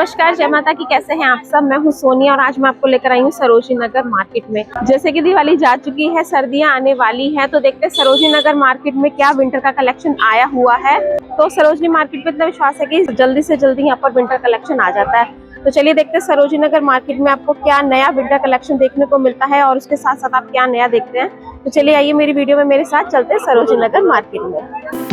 नमस्कार, जय माता की। कैसे हैं आप सब? मैं हूं सोनिया और आज मैं आपको लेकर आई हूं सरोजनी नगर मार्केट में। जैसे कि दिवाली जा चुकी है, सर्दियां आने वाली हैं, तो देखते हैं सरोजनी नगर मार्केट में क्या विंटर का कलेक्शन आया हुआ है। तो सरोजनी मार्केट में इतना विश्वास है कि जल्दी से जल्दी यहाँ पर विंटर कलेक्शन आ जाता है। तो चलिए देखते हैं सरोजनी नगर मार्केट में आपको क्या नया विंटर कलेक्शन देखने को मिलता है और उसके साथ साथ आप क्या नया देखते हैं। तो चलिए आइए मेरी वीडियो में मेरे साथ चलते हैं सरोजनी नगर मार्केट में।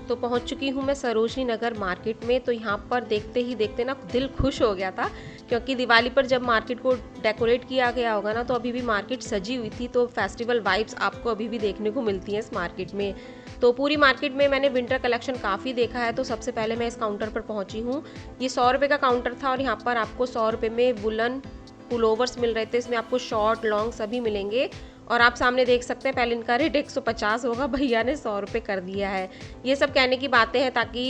तो पहुंच चुकी हूं मैं सरोजनी नगर मार्केट में। तो यहाँ पर देखते ही देखते ना दिल खुश हो गया था, क्योंकि दिवाली पर जब मार्केट को डेकोरेट किया गया होगा ना, तो अभी भी मार्केट सजी हुई थी। तो फेस्टिवल वाइब्स आपको अभी भी देखने को मिलती हैं इस मार्केट में। तो पूरी मार्केट में मैंने विंटर कलेक्शन काफ़ी देखा है। तो सबसे पहले मैं इस काउंटर पर पहुंची हूँ। ये 100 रुपये का काउंटर था और यहाँ पर आपको 100 रुपये में वुलन पुलोवर्स मिल रहे थे। इसमें आपको शॉर्ट लॉन्ग सभी मिलेंगे। और आप सामने देख सकते हैं, पहले इनका रेट 150 होगा, भैया ने 100 रुपये कर दिया है। ये सब कहने की बातें हैं ताकि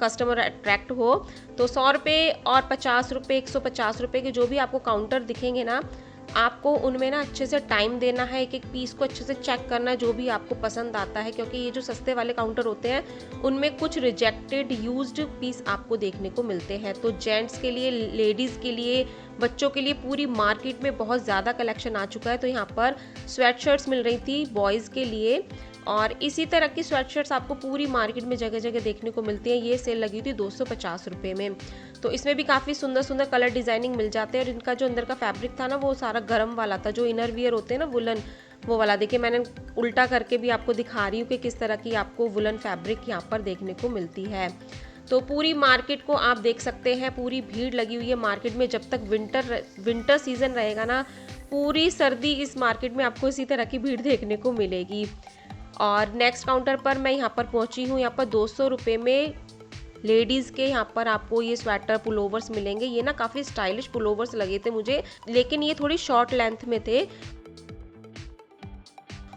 कस्टमर अट्रैक्ट हो। तो 100 रुपये और 50 रुपये, 150 रुपये के जो भी आपको काउंटर दिखेंगे ना, आपको उनमें ना अच्छे से टाइम देना है, एक एक पीस को अच्छे से चेक करना है जो भी आपको पसंद आता है। क्योंकि ये जो सस्ते वाले काउंटर होते हैं उनमें कुछ रिजेक्टेड यूज्ड पीस आपको देखने को मिलते हैं। तो जेंट्स के लिए, लेडीज़ के लिए, बच्चों के लिए पूरी मार्केट में बहुत ज़्यादा कलेक्शन आ चुका है। तो यहाँ पर स्वेट शर्ट्स मिल रही थी बॉयज़ के लिए, और इसी तरह की स्वेट शर्ट्स आपको पूरी मार्केट में जगह जगह देखने को मिलती हैं। ये सेल लगी थी 250 रुपये में। तो इसमें भी काफ़ी सुंदर सुंदर कलर डिज़ाइनिंग मिल जाते हैं। और इनका जो अंदर का फैब्रिक था ना, वो सारा गर्म वाला था, जो इनर वियर होते हैं ना वुलन, वो वाला। देखिए मैंने उल्टा करके भी आपको दिखा रही हूँ कि किस तरह की आपको वुलन फैब्रिक यहाँ पर देखने को मिलती है। तो पूरी मार्केट को आप देख सकते हैं, पूरी भीड़ लगी हुई है मार्केट में। जब तक विंटर सीजन रहेगा ना, पूरी सर्दी इस मार्केट में आपको इसी तरह की भीड़ देखने को मिलेगी। और नेक्स्ट काउंटर पर मैं यहाँ पर पहुँची हूँ। यहाँ पर 200 रुपये में लेडीज़ के यहाँ पर आपको ये स्वेटर पुलोवर्स मिलेंगे। ये ना काफ़ी स्टाइलिश पुलोवर्स लगे थे मुझे, लेकिन ये थोड़ी शॉर्ट लेंथ में थे।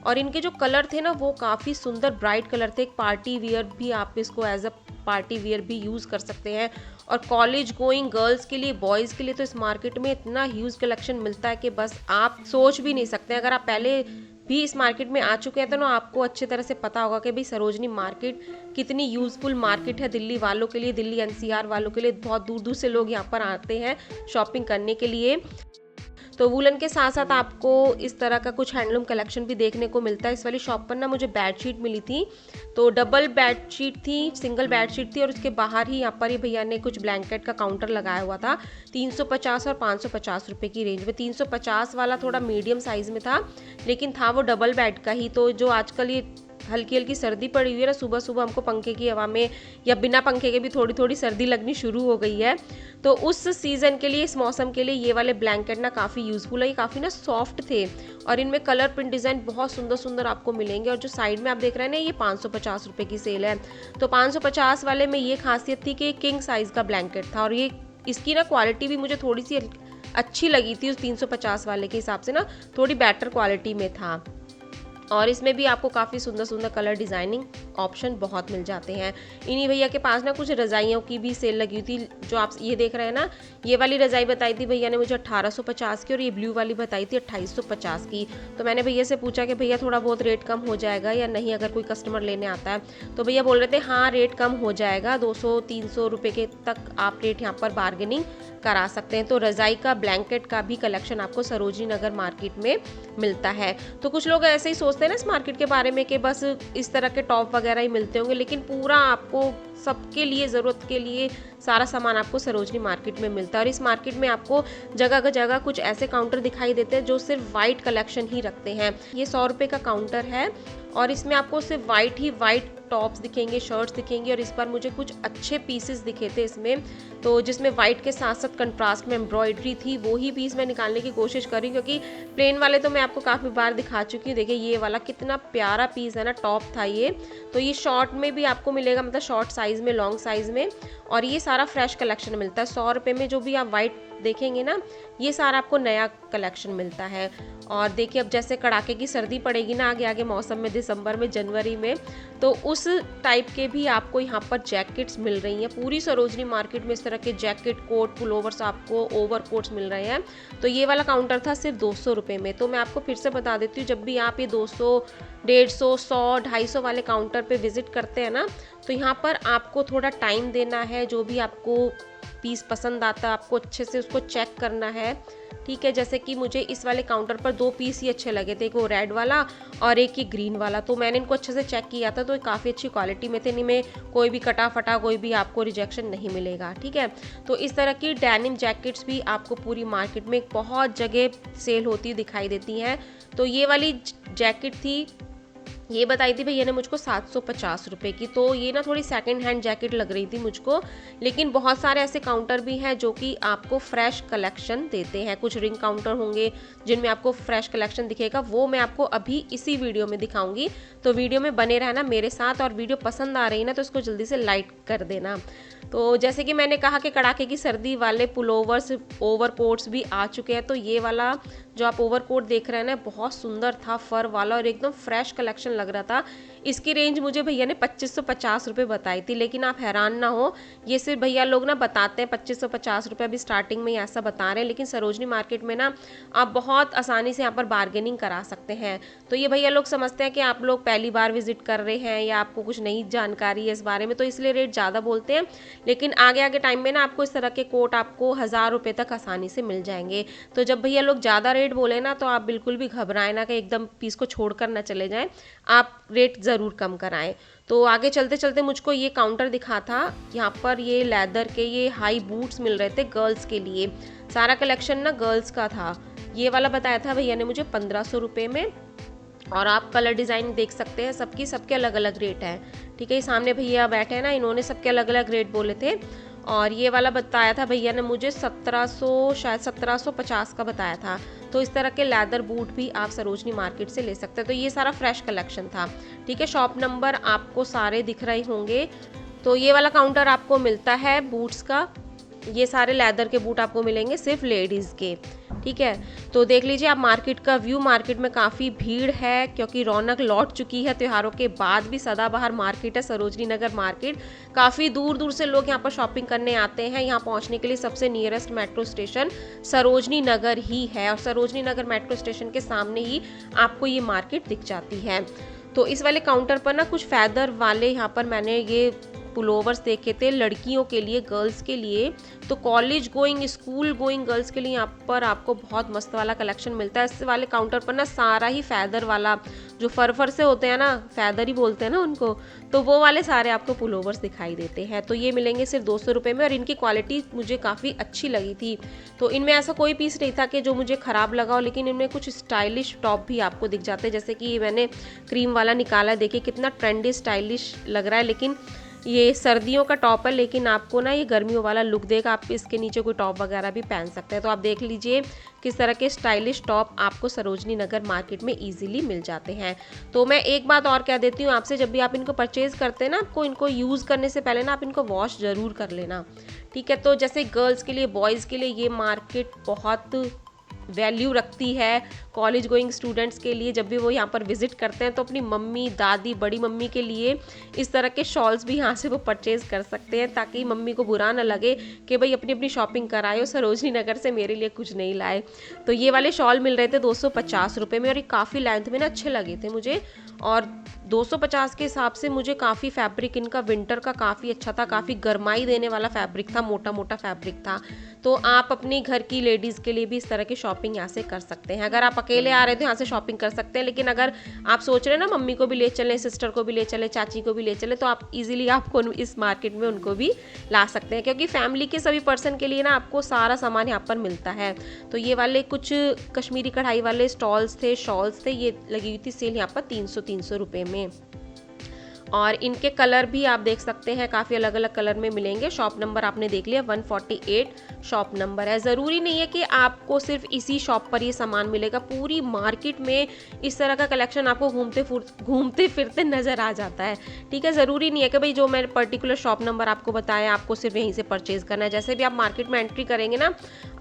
और इनके जो कलर थे ना, वो काफ़ी सुंदर ब्राइट कलर थे। एक पार्टी वियर भी, आप इसको एज अ पार्टी वियर भी यूज़ कर सकते हैं। और कॉलेज गोइंग गर्ल्स के लिए, बॉयज़ के लिए तो इस मार्केट में इतना ह्यूज कलेक्शन मिलता है कि बस आप सोच भी नहीं सकते। अगर आप पहले भी इस मार्केट में आ चुके हैं तो ना आपको अच्छे तरह से पता होगा कि भाई सरोजनी मार्केट कितनी यूज़फुल मार्केट है दिल्ली वालों के लिए, दिल्ली एनसीआर वालों के लिए। बहुत दूर दूर से लोग यहाँ पर आते हैं शॉपिंग करने के लिए। तो वुलन के साथ साथ आपको इस तरह का कुछ हैंडलूम कलेक्शन भी देखने को मिलता है। इस वाली शॉप पर ना मुझे बेडशीट मिली थी। तो डबल बेडशीट थी, सिंगल बेडशीट थी, और उसके बाहर ही यहाँ पर ही भैया ने कुछ ब्लैंकेट का काउंटर लगाया हुआ था। 350 और 550 रुपये की रेंज में। 350 वाला थोड़ा मीडियम साइज़ में था, लेकिन था वो डबल बेड का ही। तो जो आजकल ये हल्की हल्की सर्दी पड़ी हुई है ना, सुबह सुबह हमको पंखे की हवा में या बिना पंखे के भी थोड़ी थोड़ी सर्दी लगनी शुरू हो गई है। तो उस सीज़न के लिए, इस मौसम के लिए ये वाले ब्लैंकेट ना काफ़ी यूज़फुल है। ये काफ़ी ना सॉफ्ट थे और इनमें कलर प्रिंट डिज़ाइन बहुत सुंदर सुंदर आपको मिलेंगे। और जो साइड में आप देख रहे हैं ना, ये 550 रुपये की सेल है। तो 550 वाले में ये खासियत थी कि किंग साइज़ का ब्लैंकेट था, और ये इसकी ना क्वालिटी भी मुझे थोड़ी सी अच्छी लगी थी। उस 350 वाले के हिसाब से ना थोड़ी बेटर क्वालिटी में था। और इसमें भी आपको काफ़ी सुंदर सुंदर कलर डिज़ाइनिंग ऑप्शन बहुत मिल जाते हैं। इन्हीं भैया के पास ना कुछ रज़ाइयों की भी सेल लगी हुई थी। जो आप ये देख रहे हैं ना, ये वाली रज़ाई बताई थी भैया ने मुझे 1850 की, और ये ब्लू वाली बताई थी 2850 की। तो मैंने भैया से पूछा कि भैया थोड़ा बहुत रेट कम हो जाएगा या नहीं, अगर कोई कस्टमर लेने आता है। तो भैया बोल रहे थे हाँ रेट कम हो जाएगा, 200-300 रुपये के तक आप रेट यहाँ पर बार्गेनिंग करा सकते हैं। तो रज़ाई का, ब्लैंकेट का भी कलेक्शन आपको सरोजनी नगर मार्केट में मिलता है। तो कुछ लोग ऐसे ही सोचते हैं ना इस मार्केट के बारे में कि बस इस तरह के टॉप वगैरह ही मिलते होंगे, लेकिन पूरा आपको सबके लिए, ज़रूरत के लिए सारा सामान आपको सरोजनी मार्केट में मिलता है। और इस मार्केट में आपको जगह जगह कुछ ऐसे काउंटर दिखाई देते हैं जो सिर्फ वाइट कलेक्शन ही रखते हैं। ये 100 रुपये का काउंटर है और इसमें आपको सिर्फ वाइट टॉप्स दिखेंगे, शर्ट्स दिखेंगी। और इस बार मुझे कुछ अच्छे पीसेस दिखे थे इसमें, तो जिसमें वाइट के साथ साथ कंट्रास्ट में एम्ब्रॉयडरी थी, वो ही पीस मैं निकालने की कोशिश कर रही हूँ। क्योंकि प्लेन वाले तो मैं आपको काफ़ी बार दिखा चुकी हूँ। देखिए ये वाला कितना प्यारा पीस है ना, टॉप था ये। तो ये शॉर्ट में भी आपको मिलेगा, मतलब शॉर्ट साइज़ में, लॉन्ग साइज़ में। और ये सारा फ्रेश कलेक्शन मिलता है। 100 रुपये में जो भी आप वाइट देखेंगे ना, ये सारा आपको नया कलेक्शन मिलता है। और देखिए अब जैसे कड़ाके की सर्दी पड़ेगी ना आगे आगे मौसम में, दिसंबर में, जनवरी में, तो उस टाइप के भी आपको यहाँ पर जैकेट्स मिल रही हैं। पूरी सरोजनी मार्केट में इस तरह के जैकेट, कोट, पुलोवर्स, आपको ओवर कोट्स मिल रहे हैं। तो ये वाला काउंटर था सिर्फ 200 रुपये में। तो मैं आपको फिर से बता देती हूँ, जब भी आप ये 200, 150, 100, 250 वाले काउंटर पे विजिट करते हैं ना, तो यहाँ पर आपको थोड़ा टाइम देना है। जो भी आपको पीस पसंद आता है आपको अच्छे से उसको चेक करना है, ठीक है। जैसे कि मुझे इस वाले काउंटर पर 2 पीस ही अच्छे लगे थे, एक वो रेड वाला और एक ही ग्रीन वाला। तो मैंने इनको अच्छे से चेक किया था, तो ये काफ़ी अच्छी क्वालिटी में थे, इनमें कोई भी कटा फटा कोई भी आपको रिजेक्शन नहीं मिलेगा, ठीक है। तो इस तरह की डेनिम जैकेट्स भी आपको पूरी मार्केट में बहुत जगह सेल होती दिखाई देती हैं। तो ये वाली जैकेट थी, ये बताई थी भैया ने मुझको 750 रुपये की। तो ये ना थोड़ी सेकंड हैंड जैकेट लग रही थी मुझको, लेकिन बहुत सारे ऐसे काउंटर भी हैं जो कि आपको फ्रेश कलेक्शन देते हैं। कुछ रिंग काउंटर होंगे जिनमें आपको फ्रेश कलेक्शन दिखेगा, वो मैं आपको अभी इसी वीडियो में दिखाऊंगी। तो वीडियो में बने रहना मेरे साथ, और वीडियो पसंद आ रही है ना तो इसको जल्दी से लाइक कर देना। तो जैसे कि मैंने कहा कि कड़ाके की सर्दी वाले पुलोवर्स, ओवरकोट्स भी आ चुके हैं। तो ये वाला जो आप ओवरकोट देख रहे हैं ना, बहुत सुंदर था, फर वाला और एकदम फ्रेश कलेक्शन लग रहा था। इसकी रेंज मुझे भैया ने 2550 रुपये बताई थी, लेकिन आप हैरान ना हो, ये सिर्फ भैया लोग ना बताते हैं 2550 रुपये, अभी स्टार्टिंग में ही ऐसा बता रहे हैं, लेकिन सरोजनी मार्केट में ना आप बहुत आसानी से यहाँ पर बार्गेनिंग करा सकते हैं। तो ये भैया लोग समझते हैं कि आप लोग पहली बार विजिट कर रहे हैं या आपको कुछ नई जानकारी है इस बारे में, तो इसलिए रेट ज़्यादा बोलते हैं। लेकिन आगे आगे टाइम में ना आपको इस तरह के कोट आपको 1000 रुपये तक आसानी से मिल जाएंगे। तो जब भैया लोग ज़्यादा रेट बोले ना, तो आप बिल्कुल भी घबराएं ना कि एकदम पीस को छोड़कर ना चले जाएं, आप रेट ज़रूर कम कराएं। तो आगे चलते चलते मुझको ये काउंटर दिखा था, यहाँ पर ये लेदर के ये हाई बूट्स मिल रहे थे गर्ल्स के लिए। सारा कलेक्शन ना गर्ल्स का था। ये वाला बताया था भैया ने मुझे 1500 रुपये में, और आप कलर डिज़ाइन देख सकते हैं, सबके अलग अलग रेट हैं, ठीक है। सामने भैया बैठे हैं ना, इन्होंने सबके अलग अलग रेट बोले थे। और ये वाला बताया था भैया ने मुझे 1700, शायद 1750 का बताया था। तो इस तरह के लेदर बूट भी आप सरोजनी मार्केट से ले सकते हैं। तो ये सारा फ्रेश कलेक्शन था, ठीक है। शॉप नंबर आपको सारे दिख रहे होंगे। तो ये वाला काउंटर आपको मिलता है बूट्स का, ये सारे लेदर के बूट आपको मिलेंगे सिर्फ लेडीज़ के, ठीक है। तो देख लीजिए आप मार्केट का व्यू। मार्केट में काफ़ी भीड़ है क्योंकि रौनक लौट चुकी है, त्योहारों के बाद भी सदाबहार मार्केट है सरोजनी नगर मार्केट। काफ़ी दूर दूर से लोग यहाँ पर शॉपिंग करने आते हैं। यहाँ पहुँचने के लिए सबसे nearest metro station Sarojini Nagar ही है, और सरोजनी नगर मेट्रो स्टेशन के सामने ही आपको ये मार्केट दिख जाती है। तो इस वाले काउंटर पर ना कुछ फैदर वाले यहाँ पर मैंने ये पुलोवर्स देखे थे लड़कियों के लिए, गर्ल्स के लिए। तो college going, school going girls के लिए यहाँ पर आपको बहुत मस्त वाला कलेक्शन मिलता है। इस वाले काउंटर पर ना सारा ही फैदर वाला, जो फर से होते हैं ना, फैदर ही बोलते हैं ना उनको, तो वो वाले सारे आपको पुलोवर्स दिखाई देते हैं। तो ये मिलेंगे सिर्फ 200 रुपये में, और इनकी क्वालिटी मुझे काफ़ी अच्छी लगी थी। तो इनमें ऐसा कोई पीस नहीं था कि जो मुझे ख़राब लगा हो, लेकिन इनमें कुछ स्टाइलिश टॉप भी आपको दिख जाते हैं। जैसे कि मैंने क्रीम वाला निकाला, देखिए कितना ट्रेंडी स्टाइलिश लग रहा है, लेकिन ये सर्दियों का टॉप है, लेकिन आपको ना ये गर्मियों वाला लुक देगा। आप इसके नीचे कोई टॉप वगैरह भी पहन सकते हैं। तो आप देख लीजिए किस तरह के स्टाइलिश टॉप आपको सरोजनी नगर मार्केट में इजीली मिल जाते हैं। तो मैं एक बात और कह देती हूँ आपसे, जब भी आप इनको परचेज करते हैं ना, आपको इनको यूज़ करने से पहले ना आप इनको वॉश ज़रूर कर लेना, ठीक है। तो जैसे गर्ल्स के लिए, बॉयज़ के लिए ये मार्केट बहुत वैल्यू रखती है। कॉलेज गोइंग स्टूडेंट्स के लिए जब भी वो यहाँ पर विजिट करते हैं, तो अपनी मम्मी, दादी, बड़ी मम्मी के लिए इस तरह के शॉल्स भी यहाँ से वो परचेज कर सकते हैं, ताकि मम्मी को बुरा ना लगे कि भाई अपनी अपनी शॉपिंग कराए और सरोजनी नगर से मेरे लिए कुछ नहीं लाए। तो ये वाले शॉल मिल रहे थे 250 रुपये में, और ये काफ़ी लेंथ में ना अच्छे लगे थे मुझे। और 250 के हिसाब से मुझे काफ़ी फैब्रिक इनका विंटर का काफ़ी अच्छा था, काफ़ी गर्माई देने वाला फैब्रिक था, मोटा मोटा फैब्रिक था। तो आप अपनी घर की लेडीज़ के लिए भी इस तरह की शॉपिंग यहाँ से कर सकते हैं। अगर आप अकेले आ रहे हो तो यहाँ से शॉपिंग कर सकते हैं, लेकिन अगर आप सोच रहे हैं ना मम्मी को भी ले चलें, सिस्टर को भी ले चलें, चाची को भी ले चलें, तो आप इजीली आपको इस मार्केट में उनको भी ला सकते हैं, क्योंकि फैमिली के सभी पर्सन के लिए ना आपको सारा सामान यहाँ पर मिलता है। तो ये वाले कुछ कश्मीरी कढ़ाई वाले स्टॉल्स थे, शॉल्स थे, ये लगी हुई थी सेल यहाँ पर 300 रुपये में। और इनके कलर भी आप देख सकते हैं, काफ़ी अलग अलग कलर में मिलेंगे। शॉप नंबर आपने देख लिया 148 शॉप नंबर है। ज़रूरी नहीं है कि आपको सिर्फ इसी शॉप पर ये सामान मिलेगा, पूरी मार्केट में इस तरह का कलेक्शन आपको घूमते फिरते नज़र आ जाता है। ठीक है, ज़रूरी नहीं है कि भाई जो मैंने पर्टिकुलर शॉप नंबर आपको बताया आपको सिर्फ यहीं से परचेज़ करना है। जैसे भी आप मार्केट में एंट्री करेंगे ना,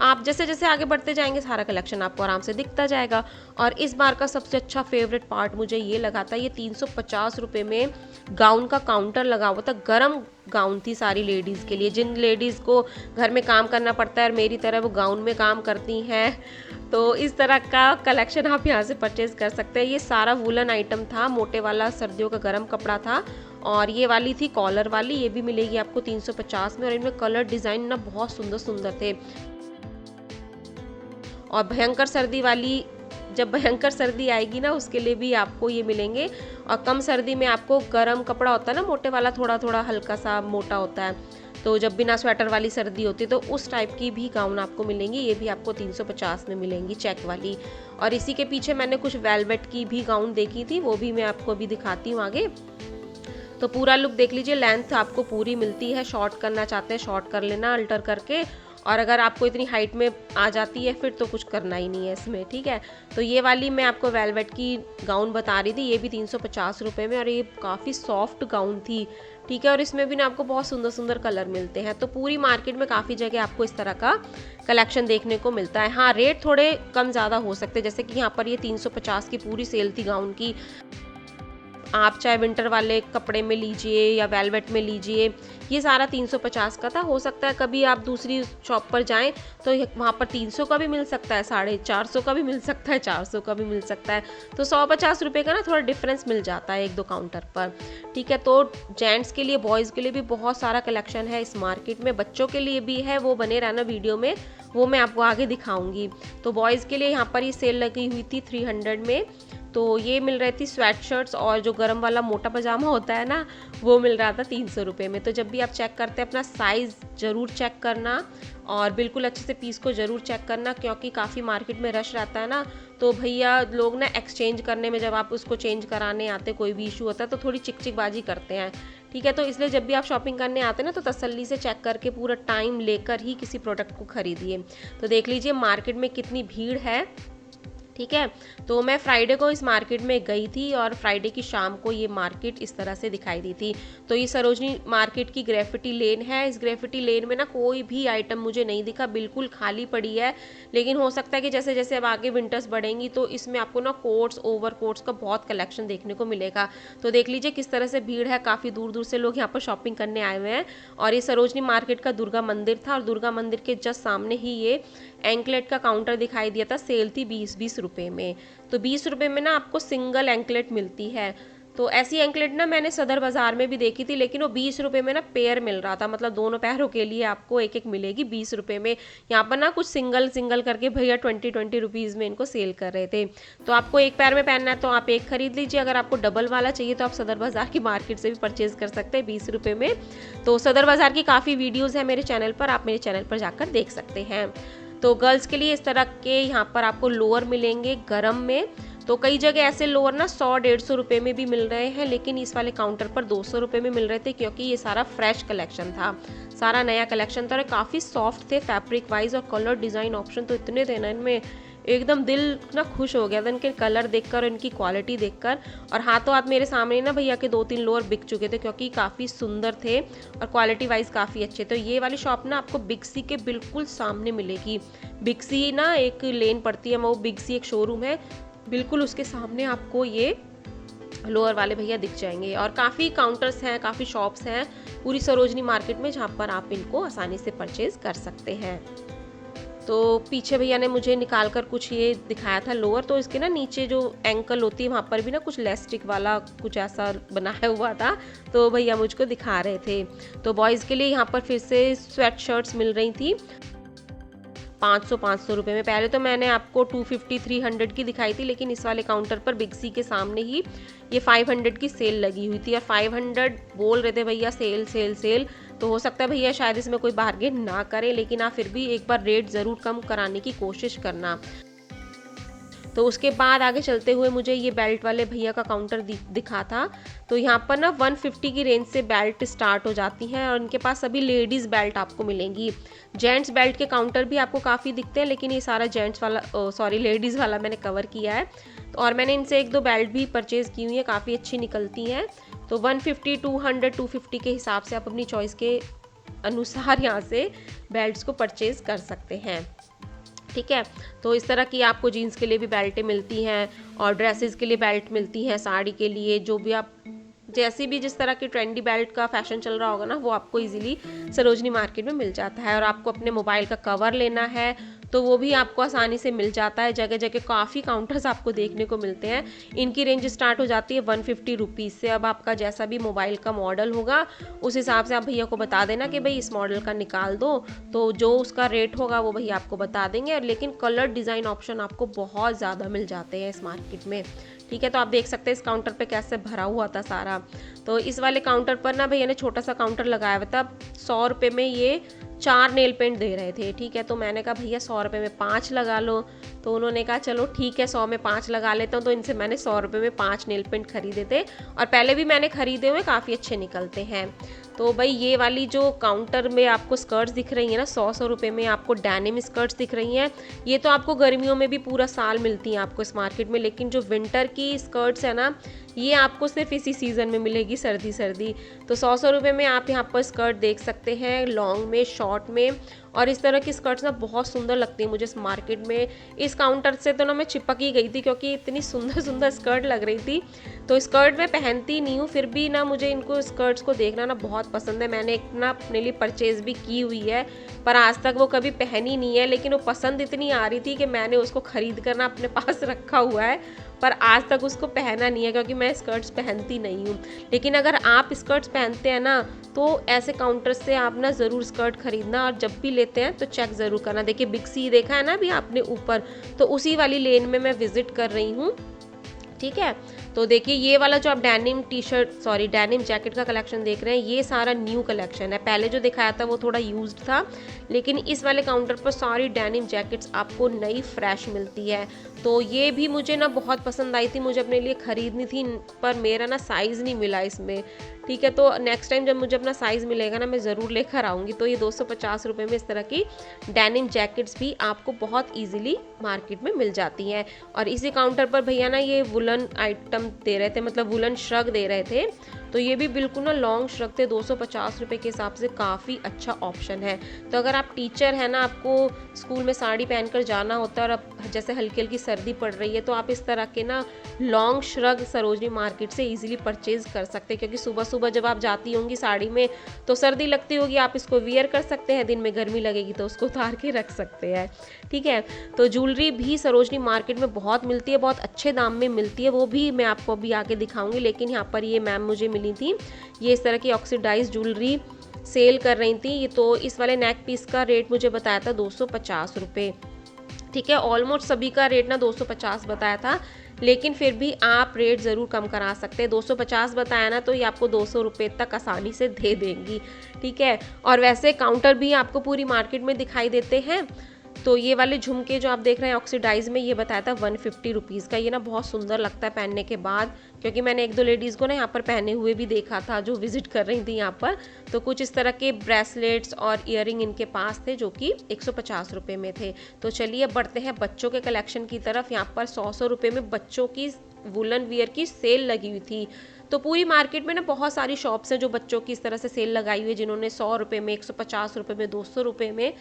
आप जैसे जैसे आगे बढ़ते जाएंगे सारा कलेक्शन आपको आराम से दिखता जाएगा। और इस बार का सबसे अच्छा फेवरेट पार्ट मुझे ये लगा था, ये 350 रुपये में गाउन का काउंटर लगा हुआ था। गरम गाउन थी सारी लेडीज़ के लिए, जिन लेडीज़ को घर में काम करना पड़ता है और मेरी तरह वो गाउन में काम करती हैं, तो इस तरह का कलेक्शन आप यहाँ से परचेज़ कर सकते हैं। ये सारा वुलन आइटम था, मोटे वाला सर्दियों का गर्म कपड़ा था। और ये वाली थी कॉलर वाली, ये भी मिलेगी आपको 350 में। और इनमें कलर डिज़ाइन ना बहुत सुंदर सुंदर थे। और भयंकर सर्दी वाली, जब भयंकर सर्दी आएगी ना उसके लिए भी आपको ये मिलेंगे। और कम सर्दी में आपको गर्म कपड़ा होता है ना मोटे वाला, थोड़ा थोड़ा हल्का सा मोटा होता है, तो जब बिना स्वेटर वाली सर्दी होती है तो उस टाइप की भी गाउन आपको मिलेंगी। ये भी आपको 350 में मिलेंगी, चेक वाली। और इसी के पीछे मैंने कुछ वेलवेट की भी गाउन देखी थी, वो भी मैं आपको अभी दिखाती हूँ आगे। तो पूरा लुक देख लीजिए, लेंथ आपको पूरी मिलती है। शॉर्ट करना चाहते हैं शॉर्ट कर लेना अल्टर करके, और अगर आपको इतनी हाइट में आ जाती है फिर तो कुछ करना ही नहीं है इसमें। ठीक है, तो ये वाली मैं आपको वेलवेट की गाउन बता रही थी, ये भी 350 रुपये में। और ये काफ़ी सॉफ्ट गाउन थी। ठीक है, और इसमें भी ना आपको बहुत सुंदर सुंदर कलर मिलते हैं। तो पूरी मार्केट में काफ़ी जगह आपको इस तरह का कलेक्शन देखने को मिलता है। हाँ, रेट थोड़े कम ज़्यादा हो सकते हैं, जैसे कि यहाँ पर ये 350 की पूरी सेल थी गाउन की। आप चाहे विंटर वाले कपड़े में लीजिए या वेलवेट में लीजिए, ये सारा 350 का था। हो सकता है कभी आप दूसरी शॉप पर जाएं तो वहाँ पर 300 का भी मिल सकता है, 450 का भी मिल सकता है, 400 का भी मिल सकता है। तो 150 रुपये का ना थोड़ा डिफरेंस मिल जाता है एक दो काउंटर पर। ठीक है, तो जेंट्स के लिए बॉयज़ के लिए भी बहुत सारा कलेक्शन है इस मार्केट में, बच्चों के लिए भी है। वो बने रहना वीडियो में, वो मैं आपको आगे दिखाऊंगी। तो बॉयज़ के लिए यहाँ पर ये सेल लगी हुई थी 300 में। तो ये मिल रही थी स्वेट शर्ट्स, और जो गर्म वाला मोटा पजामा होता है ना वो मिल रहा था 300 रुपये में। तो जब भी आप चेक करते हैं अपना साइज़ ज़रूर चेक करना, और बिल्कुल अच्छे से पीस को ज़रूर चेक करना, क्योंकि काफ़ी मार्केट में रश रहता है ना, तो भैया लोग ना एक्सचेंज करने में, जब आप उसको चेंज कराने आते कोई भी इशू होता है तो थोड़ी चिकचिकबाजी करते हैं। ठीक है, तो इसलिए जब भी आप शॉपिंग करने आते हैं ना तो तसल्ली से चेक करके पूरा टाइम लेकर ही किसी प्रोडक्ट को खरीदिए। तो देख लीजिए मार्केट में कितनी भीड़ है। ठीक है, तो मैं फ्राइडे को इस मार्केट में गई थी और फ्राइडे की शाम को ये मार्केट इस तरह से दिखाई दी थी। तो ये सरोजनी मार्केट की ग्रेफिटी लेन है। इस ग्रेफिटी लेन में ना कोई भी आइटम मुझे नहीं दिखा, बिल्कुल खाली पड़ी है। लेकिन हो सकता है कि जैसे जैसे अब आगे विंटर्स बढ़ेंगी तो इसमें आपको ना कोट्स, ओवर कोट्स का बहुत कलेक्शन देखने को मिलेगा। तो देख लीजिए किस तरह से भीड़ है, काफ़ी दूर दूर से लोग यहाँ पर शॉपिंग करने आए हुए हैं। और ये सरोजनी मार्केट का दुर्गा मंदिर था, और दुर्गा मंदिर के जस्ट सामने ही ये एंकलेट का काउंटर दिखाई दिया था। सेल थी 20-20 रुपये में। तो 20 रुपये में ना आपको सिंगल एंकलेट मिलती है। तो ऐसी एंकलेट ना मैंने सदर बाज़ार में भी देखी थी, लेकिन वो 20 रुपये में ना पेयर मिल रहा था, मतलब दोनों पैरों के लिए आपको एक एक मिलेगी 20 रुपये में। यहाँ पर ना कुछ सिंगल सिंगल करके भैया 20-20 रुपीज़ में इनको सेल कर रहे थे। तो आपको एक पैर में पहनना है तो आप एक खरीद लीजिए, अगर आपको डबल वाला चाहिए तो आप सदर बाज़ार की मार्केट से भी परचेज़ कर सकते हैं 20 रुपये में। तो सदर बाज़ार की काफ़ी वीडियोज़ है मेरे चैनल पर, आप मेरे चैनल पर जाकर देख सकते हैं। तो गर्ल्स के लिए इस तरह के यहाँ पर आपको लोअर मिलेंगे गरम में। तो कई जगह ऐसे लोअर ना 100-150 रुपये में भी मिल रहे हैं, लेकिन इस वाले काउंटर पर 200 रुपये में मिल रहे थे, क्योंकि ये सारा फ्रेश कलेक्शन था, सारा नया कलेक्शन था। और काफ़ी सॉफ्ट थे फैब्रिक वाइज, और कलर डिज़ाइन ऑप्शन तो इतने थे ना इनमें, एकदम दिल ना खुश हो गया था इनके कलर देखकर और इनकी क्वालिटी देखकर। और हाथों हाथ मेरे सामने ना भैया के 2-3 लोअर बिक चुके थे, क्योंकि काफ़ी सुंदर थे और क्वालिटी वाइज काफ़ी अच्छे। तो ये वाली शॉप ना आपको बिग सी के बिल्कुल सामने मिलेगी। बिग सी ना एक लेन पड़ती है, वो बिग सी एक शोरूम है, बिल्कुल उसके सामने आपको ये लोअर वाले भैया दिख जाएंगे। और काफ़ी काउंटर्स हैं, काफ़ी शॉप्स हैं पूरी सरोजनी मार्केट में, जहाँ पर आप इनको आसानी से परचेज़ कर सकते हैं। तो पीछे भैया ने मुझे निकाल कर कुछ ये दिखाया था लोअर, तो इसके ना नीचे जो एंकल होती है वहाँ पर भी ना कुछ इलास्टिक वाला कुछ ऐसा बनाया हुआ था, तो भैया मुझको दिखा रहे थे। तो बॉयज़ के लिए यहाँ पर फिर से स्वेट शर्ट्स मिल रही थी 500 रुपये में। पहले तो मैंने आपको 250-300 की दिखाई थी, लेकिन इस वाले काउंटर पर बिग सी के सामने ही ये 500 की सेल लगी हुई थी। और 500 बोल रहे थे भैया सेल सेल सेल, तो हो सकता है भैया शायद इसमें कोई बार्गेन ना करे, लेकिन आप फिर भी एक बार रेट ज़रूर कम कराने की कोशिश करना। तो उसके बाद आगे चलते हुए मुझे ये बेल्ट वाले भैया का काउंटर दिखा था। तो यहाँ पर ना 150 की रेंज से बेल्ट स्टार्ट हो जाती हैं और इनके पास सभी लेडीज़ बेल्ट आपको मिलेंगी। जेंट्स बेल्ट के काउंटर भी आपको काफ़ी दिखते हैं, लेकिन ये सारा जेंट्स वाला लेडीज़ वाला मैंने कवर किया है। और मैंने इनसे 1-2 बेल्ट भी परचेज़ की हुई है, काफ़ी अच्छी निकलती हैं। तो 150, 200, 250 के हिसाब से आप अपनी चॉइस के अनुसार यहाँ से बेल्ट्स को परचेज़ कर सकते हैं। ठीक है, तो इस तरह की आपको जीन्स के लिए भी बेल्टें मिलती हैं और ड्रेसेस के लिए बेल्ट मिलती हैं, साड़ी के लिए, जो भी आप जैसी भी जिस तरह की ट्रेंडी बेल्ट का फैशन चल रहा होगा ना, वो आपको इजीली सरोजनी मार्केट में मिल जाता है। और आपको अपने मोबाइल का कवर लेना है तो वो भी आपको आसानी से मिल जाता है। जगह जगह काफ़ी काउंटर्स आपको देखने को मिलते हैं। इनकी रेंज स्टार्ट हो जाती है 150 रुपीज़ से। अब आपका जैसा भी मोबाइल का मॉडल होगा उस हिसाब से आप भैया को बता देना कि भाई इस मॉडल का निकाल दो, तो जो उसका रेट होगा वो भैया आपको बता देंगे। लेकिन कलर डिज़ाइन ऑप्शन आपको बहुत ज़्यादा मिल जाते हैं इस मार्केट में। ठीक है, तो आप देख सकते हैं इस काउंटर पे कैसे भरा हुआ था सारा। तो इस वाले काउंटर पर ना भैया ने छोटा सा काउंटर लगाया हुआ था। 100 रुपये में ये 4 नेल पेंट दे रहे थे। ठीक है, तो मैंने कहा भैया 100 रुपये में 5 लगा लो। तो उन्होंने कहा चलो ठीक है 100 में 5 लगा लेता हूँ। तो इनसे मैंने 100 रुपये में 5 नेल पेंट खरीदे थे और पहले भी मैंने खरीदे हुए, काफ़ी अच्छे निकलते हैं। तो भाई ये वाली जो काउंटर में आपको स्कर्ट्स दिख रही हैं ना, 100 रुपये में आपको डेनिम स्कर्ट्स दिख रही हैं। ये तो आपको गर्मियों में भी पूरा साल मिलती हैं आपको इस मार्केट में, लेकिन जो विंटर की स्कर्ट्स है ना, ये आपको सिर्फ इसी सीज़न में मिलेगी, सर्दी। तो 100 रुपये में आप यहाँ पर स्कर्ट देख सकते हैं, लॉन्ग में, शॉर्ट में। और इस तरह की स्कर्ट्स ना बहुत सुंदर लगती है मुझे इस मार्केट में। इस काउंटर से तो ना मैं चिपक ही गई थी, क्योंकि इतनी सुंदर स्कर्ट लग रही थी। तो स्कर्ट मैं पहनती नहीं हूँ, फिर भी ना मुझे इनको स्कर्ट्स को देखना ना बहुत पसंद है। मैंने एक ना अपने लिए परचेज़ भी की हुई है, पर आज तक वो कभी पहनी नहीं है। लेकिन वो पसंद इतनी आ रही थी कि मैंने उसको ख़रीद कर ना अपने पास रखा हुआ है, पर आज तक उसको पहना नहीं है, क्योंकि मैं स्कर्ट्स पहनती नहीं हूँ। लेकिन अगर आप स्कर्ट्स पहनते हैं ना, तो ऐसे काउंटर से आप ना ज़रूर स्कर्ट खरीदना, और जब भी लेते हैं तो चेक ज़रूर करना। देखिए बिग सी देखा है ना अभी आपने ऊपर, तो उसी वाली लेन में मैं विज़िट कर रही हूँ। ठीक है, तो देखिए ये वाला जो आप डेनिम जैकेट का कलेक्शन देख रहे हैं, ये सारा न्यू कलेक्शन है। पहले जो दिखाया था वो थोड़ा यूज्ड था, लेकिन इस वाले काउंटर पर सारी डेनिम जैकेट्स आपको नई फ्रेश मिलती है। तो ये भी मुझे ना बहुत पसंद आई थी, मुझे अपने लिए ख़रीदनी थी, पर मेरा ना साइज़ नहीं मिला इसमें। ठीक है, तो नेक्स्ट टाइम जब मुझे अपना साइज़ मिलेगा ना, मैं ज़रूर लेकर आऊँगी। तो ये 250 रुपये में इस तरह की डेनिम जैकेट्स भी आपको बहुत ईजिली मार्केट में मिल जाती हैं। और इसी काउंटर पर भैया ना ये वुलन आइटम दे रहे थे, मतलब वुलन श्रग दे रहे थे। तो ये भी बिल्कुल ना लॉन्ग श्रग थे, 250 रुपये के हिसाब से काफ़ी अच्छा ऑप्शन है। तो अगर आप टीचर हैं ना, आपको स्कूल में साड़ी पहनकर जाना होता है और अब जैसे हल्की हल्की सर्दी पड़ रही है, तो आप इस तरह के ना लॉन्ग श्रग सरोजनी मार्केट से इजीली परचेज कर सकते हैं। क्योंकि सुबह सुबह जब आप जाती होंगी साड़ी में तो सर्दी लगती होगी, आप इसको वियर कर सकते हैं, दिन में गर्मी लगेगी तो उसको उतार के रख सकते हैं। ठीक है, तो ज्वेलरी भी सरोजनी मार्केट में बहुत मिलती है, बहुत अच्छे दाम में मिलती है, वो भी मैं आपको अभी आगे दिखाऊंगी। लेकिन यहाँ पर ये मैम मुझे मिली थी, ये इस तरह की ऑक्सीडाइज ज्वेलरी सेल कर रही थी। तो इस वाले नेक पीस का रेट मुझे बताया था 250 रुपये। ठीक है, ऑलमोस्ट सभी का रेट ना 250 बताया था, लेकिन फिर भी आप रेट ज़रूर कम करा सकते हैं। 250 बताया ना, तो ये आपको 200 रुपये तक आसानी से दे देंगी। ठीक है, और वैसे काउंटर भी आपको पूरी मार्केट में दिखाई देते हैं। तो ये वाले झुमके जो आप देख रहे हैं ऑक्सीडाइज में, ये बताया था 150 रुपीज़ का। ये ना बहुत सुंदर लगता है पहनने के बाद, क्योंकि मैंने 1-2 लेडीज़ को ना यहाँ पर पहने हुए भी देखा था जो विजिट कर रही थी यहाँ पर। तो कुछ इस तरह के ब्रेसलेट्स और ईयरिंग इनके पास थे, जो कि 150 रुपये में थे। तो चलिए बढ़ते हैं बच्चों के कलेक्शन की तरफ। यहाँ पर 100 रुपये में बच्चों की वुलन वियर की सेल लगी हुई थी। तो पूरी मार्केट में ना बहुत सारी शॉप्स हैं जो बच्चों की इस तरह से सेल लगाई हुई है, जिन्होंने 100 रुपये में, 150 रुपये में, 200 रुपये में।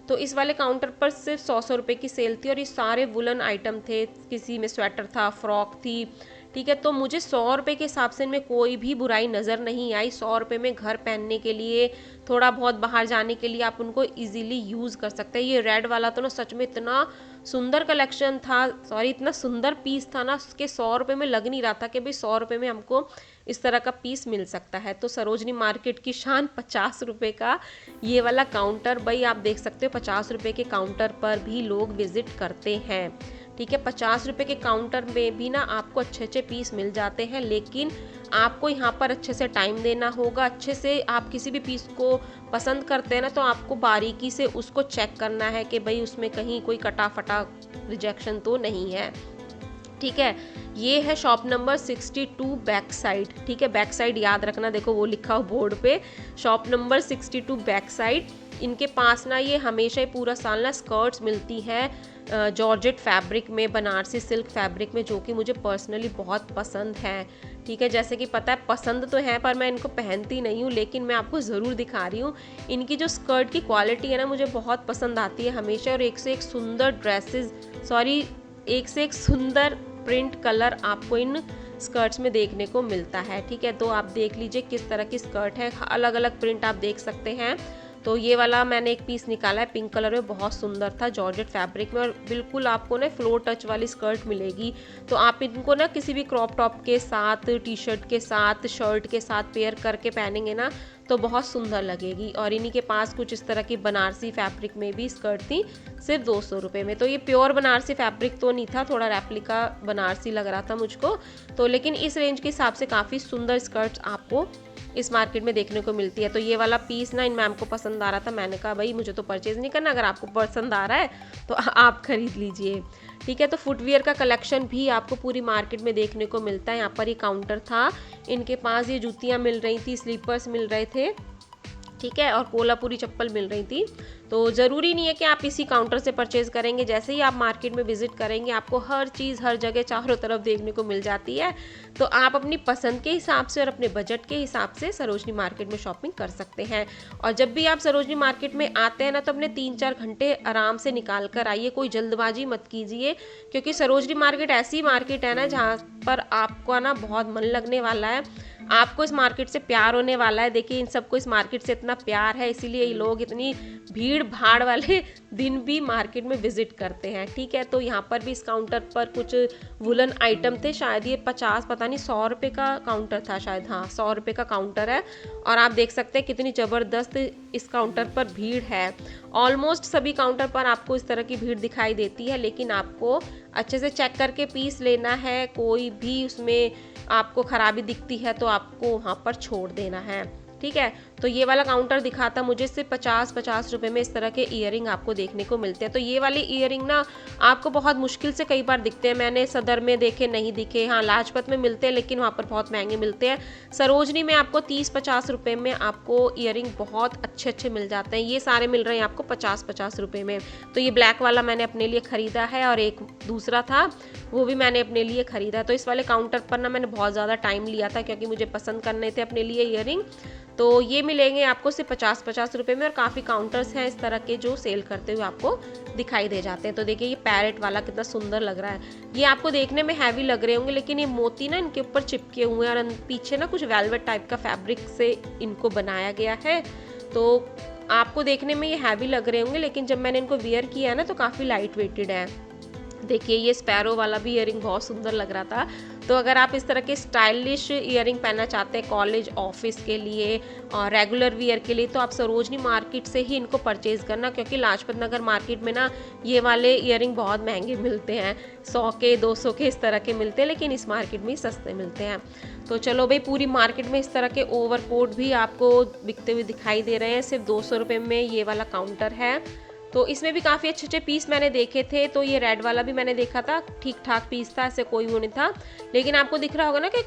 तो इस वाले काउंटर पर सिर्फ 100 रुपये की सेल थी और ये सारे वुलन आइटम थे। किसी में स्वेटर था, फ्रॉक थी। ठीक है, तो मुझे 100 रुपये के हिसाब से इनमें कोई भी बुराई नज़र नहीं आई। 100 रुपये में घर पहनने के लिए, थोड़ा बहुत बाहर जाने के लिए आप उनको इजीली यूज़ कर सकते हैं। ये रेड वाला तो ना सच में इतना सुंदर कलेक्शन था, इतना सुंदर पीस था ना, उसके 100 रुपये में लग नहीं रहा था कि भाई 100 रुपये में हमको इस तरह का पीस मिल सकता है। तो सरोजनी मार्केट की शान 50 रुपये का ये वाला काउंटर, भाई आप देख सकते हो 50 रुपये के काउंटर पर भी लोग विजिट करते हैं। ठीक है, 50 रुपये के काउंटर में भी ना आपको अच्छे अच्छे पीस मिल जाते हैं, लेकिन आपको यहाँ पर अच्छे से टाइम देना होगा। अच्छे से आप किसी भी पीस को पसंद करते हैं ना, तो आपको बारीकी से उसको चेक करना है कि भाई उसमें कहीं कोई कटा फटा रिजेक्शन तो नहीं है। ठीक है, ये है शॉप नंबर 62 बैक साइड। ठीक है, बैक साइड याद रखना, देखो वो लिखा हो बोर्ड पे, शॉप नंबर 62 बैक साइड। इनके पास ना ये हमेशा ही पूरा साल ना स्कर्ट्स मिलती है जॉर्जेट फैब्रिक में, बनारसी सिल्क फैब्रिक में, जो कि मुझे पर्सनली बहुत पसंद है। ठीक है, जैसे कि पता है पसंद तो है पर मैं इनको पहनती नहीं हूँ, लेकिन मैं आपको ज़रूर दिखा रही हूँ। इनकी जो स्कर्ट की क्वालिटी है ना मुझे बहुत पसंद आती है हमेशा, और एक से एक सुंदर ड्रेसेस, सॉरी एक से एक सुंदर प्रिंट कलर आपको इन स्कर्ट्स में देखने को मिलता है। ठीक है, तो आप देख लीजिए किस तरह की स्कर्ट है, अलग अलग प्रिंट आप देख सकते हैं। तो ये वाला मैंने एक पीस निकाला है पिंक कलर में, बहुत सुंदर था जॉर्जेट फैब्रिक में, और बिल्कुल आपको ना फ्लोर टच वाली स्कर्ट मिलेगी। तो आप इनको ना किसी भी क्रॉप टॉप के साथ, टी शर्ट के साथ, शर्ट के साथ पेयर करके पहनेंगे ना तो बहुत सुंदर लगेगी। और इन्हीं के पास कुछ इस तरह की बनारसी फैब्रिक में भी स्कर्ट थी सिर्फ 200 रुपये में। तो ये प्योर बनारसी फैब्रिक तो नहीं था, थोड़ा रेप्लिका बनारसी लग रहा था मुझको तो, लेकिन इस रेंज के हिसाब से काफ़ी सुंदर स्कर्ट्स आपको इस मार्केट में देखने को मिलती है। तो ये वाला पीस ना इन मैम को पसंद आ रहा था, मैंने कहा भाई मुझे तो परचेज़ नहीं करना, अगर आपको पसंद आ रहा है तो आप खरीद लीजिए। ठीक है, तो फुटवियर का कलेक्शन भी आपको पूरी मार्केट में देखने को मिलता है। यहाँ पर ये काउंटर था, इनके पास ये जूतियाँ मिल रही थी, स्लीपर्स मिल रहे थे, ठीक है, और कोल्हापुरी चप्पल मिल रही थी। तो ज़रूरी नहीं है कि आप इसी काउंटर से परचेज़ करेंगे, जैसे ही आप मार्केट में विजिट करेंगे आपको हर चीज़ हर जगह चारों तरफ देखने को मिल जाती है। तो आप अपनी पसंद के हिसाब से और अपने बजट के हिसाब से सरोजनी मार्केट में शॉपिंग कर सकते हैं। और जब भी आप सरोजनी मार्केट में आते हैं ना तो अपने 3-4 घंटे आराम से निकाल कर आइए, कोई जल्दबाजी मत कीजिए, क्योंकि सरोजनी मार्केट ऐसी मार्केट है ना जहाँ पर आपको ना बहुत मन लगने वाला है, आपको इस मार्केट से प्यार होने वाला है। देखिए इन सबको इस मार्केट से इतना प्यार है, इसीलिए ये लोग इतनी भीड़ भाड़ वाले दिन भी मार्केट में विजिट करते हैं। ठीक है, तो यहाँ पर भी इस काउंटर पर कुछ वुलन आइटम थे, शायद ये 50 पता नहीं 100 रुपये का काउंटर था शायद, हाँ 100 रुपये का काउंटर है। और आप देख सकते हैं कितनी ज़बरदस्त इस काउंटर पर भीड़ है। ऑलमोस्ट सभी काउंटर पर आपको इस तरह की भीड़ दिखाई देती है, लेकिन आपको अच्छे से चेक करके पीस लेना है, कोई भी उसमें आपको खराबी दिखती है तो आपको वहाँ पर छोड़ देना है। ठीक है, तो ये वाला काउंटर दिखाता मुझे सिर्फ 50-50 रुपये में इस तरह के ईयरिंग आपको देखने को मिलते हैं। तो ये वाले ईयरिंग ना आपको बहुत मुश्किल से कई बार दिखते हैं, मैंने सदर में देखे नहीं दिखे, हाँ लाजपत में मिलते हैं लेकिन वहाँ पर बहुत महंगे मिलते हैं। सरोजनी में आपको 30-50 रुपये में आपको ईयरिंग बहुत अच्छे अच्छे मिल जाते हैं, ये सारे मिल रहे हैं आपको 50-50 रुपये में। तो ये ब्लैक वाला मैंने अपने लिए ख़रीदा है और एक दूसरा था वो भी मैंने अपने लिए ख़रीदा। तो इस वाले काउंटर पर ना मैंने बहुत ज़्यादा टाइम लिया था क्योंकि मुझे पसंद करने थे अपने लिए ईयरिंग। तो ये मिलेंगे आपको सिर्फ 50-50 रुपये में, और काफ़ी काउंटर्स हैं इस तरह के जो सेल करते हुए आपको दिखाई दे जाते हैं। तो देखिए ये पैरेट वाला कितना सुंदर लग रहा है, ये आपको देखने में हैवी लग रहे होंगे लेकिन ये मोती ना इनके ऊपर चिपके हुए हैं और पीछे ना कुछ वेलवेट टाइप का फैब्रिक से इनको बनाया गया है। तो आपको देखने में ये हैवी लग रहे होंगे लेकिन जब मैंने इनको वियर किया है ना तो काफ़ी लाइट वेटेड है। देखिए ये स्पैरो वाला भी ईयरिंग बहुत सुंदर लग रहा था। तो अगर आप इस तरह के स्टाइलिश ईयरिंग पहनना चाहते हैं कॉलेज ऑफिस के लिए और रेगुलर वियर के लिए, तो आप सरोजनी मार्केट से ही इनको परचेज़ करना, क्योंकि लाजपत नगर मार्केट में ना ये वाले ईयरिंग बहुत महंगे मिलते हैं, 100 के 200 के इस तरह के मिलते हैं, लेकिन इस मार्केट में सस्ते मिलते हैं। तो चलो भाई, पूरी मार्केट में इस तरह के ओवरकोट भी आपको बिकते हुए दिखाई दे रहे हैं, सिर्फ 200 रुपये में ये वाला काउंटर है। तो इसमें भी काफ़ी अच्छे अच्छे पीस मैंने देखे थे। तो ये रेड वाला भी मैंने देखा था, ठीक ठाक पीस था, ऐसे कोई वो नहीं था, लेकिन आपको दिख रहा होगा ना कि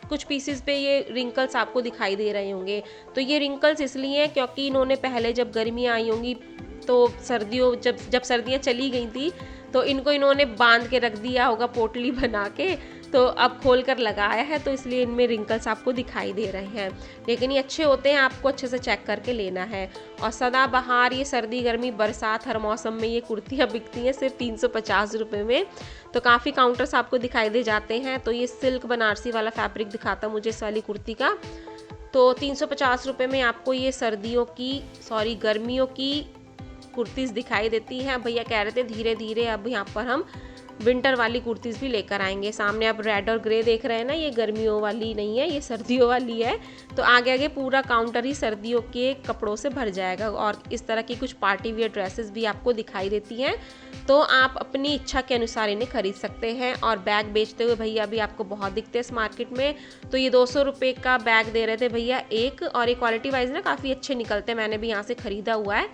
कुछ पीसेस पे ये रिंकल्स आपको दिखाई दे रहे होंगे। तो ये रिंकल्स इसलिए हैं क्योंकि इन्होंने पहले जब गर्मियाँ आई होंगी तो सर्दियों जब सर्दियाँ चली गई थी तो इनको इन्होंने बांध के रख दिया होगा पोटली बना के, तो अब खोल कर लगाया है तो इसलिए इनमें रिंकल्स आपको दिखाई दे रहे हैं, लेकिन ये अच्छे होते हैं, आपको अच्छे से चेक करके लेना है। और सदाबहार, ये सर्दी गर्मी बरसात हर मौसम में ये कुर्तियाँ बिकती हैं सिर्फ 350 रुपये में। तो काफ़ी काउंटर्स आपको दिखाई दे जाते हैं। तो ये सिल्क बनारसी वाला फैब्रिक दिखाता मुझे इस वाली कुर्ती का, तो 350 रुपये में आपको ये गर्मियों की कुर्तीज़ दिखाई देती हैं। भैया कह रहे थे धीरे धीरे अब यहाँ पर हम विंटर वाली कुर्तीज़ भी लेकर आएंगे। सामने आप रेड और ग्रे देख रहे हैं ना, ये गर्मियों वाली नहीं है, ये सर्दियों वाली है। तो आगे आगे पूरा काउंटर ही सर्दियों के कपड़ों से भर जाएगा। और इस तरह की कुछ पार्टी वियर ड्रेसेस भी आपको दिखाई देती हैं, तो आप अपनी इच्छा के अनुसार इन्हें खरीद सकते हैं। और बैग बेचते हुए भैया भी आपको बहुत दिखते हैं इस मार्केट में। तो ये 200 रुपये का बैग दे रहे थे भैया एक, और ये क्वालिटी वाइज ना काफ़ी अच्छे निकलते हैं, मैंने भी यहाँ से ख़रीदा हुआ है।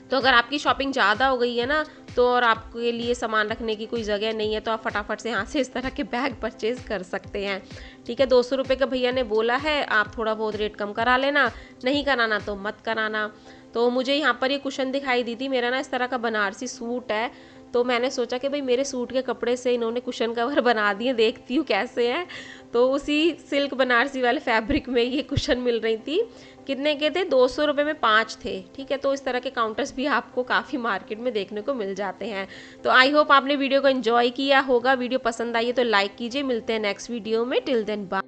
तो अगर आपकी शॉपिंग ज़्यादा हो गई है ना तो और आपके लिए सामान रखने की कोई जगह नहीं है तो आप फटाफट से यहाँ से इस तरह के बैग परचेज़ कर सकते हैं। ठीक है, 200 रुपये का भैया ने बोला है, आप थोड़ा बहुत रेट कम करा लेना, नहीं कराना तो मत कराना। तो मुझे यहाँ पर ये कुशन दिखाई दी थी, मेरा ना इस तरह का बनारसी सूट है, तो मैंने सोचा कि भाई मेरे सूट के कपड़े से इन्होंने कुशन कवर बना दिए, देखती हूँ कैसे हैं। तो उसी सिल्क बनारसी वाले फैब्रिक में ये कुशन मिल रही थी। कितने के थे? 200 रुपये में 5 थे। ठीक है, तो इस तरह के काउंटर्स भी आपको काफ़ी मार्केट में देखने को मिल जाते हैं। तो आई होप आपने वीडियो को एंजॉय किया होगा। वीडियो पसंद आई है तो लाइक कीजिए। मिलते हैं नेक्स्ट वीडियो में। Till then bye.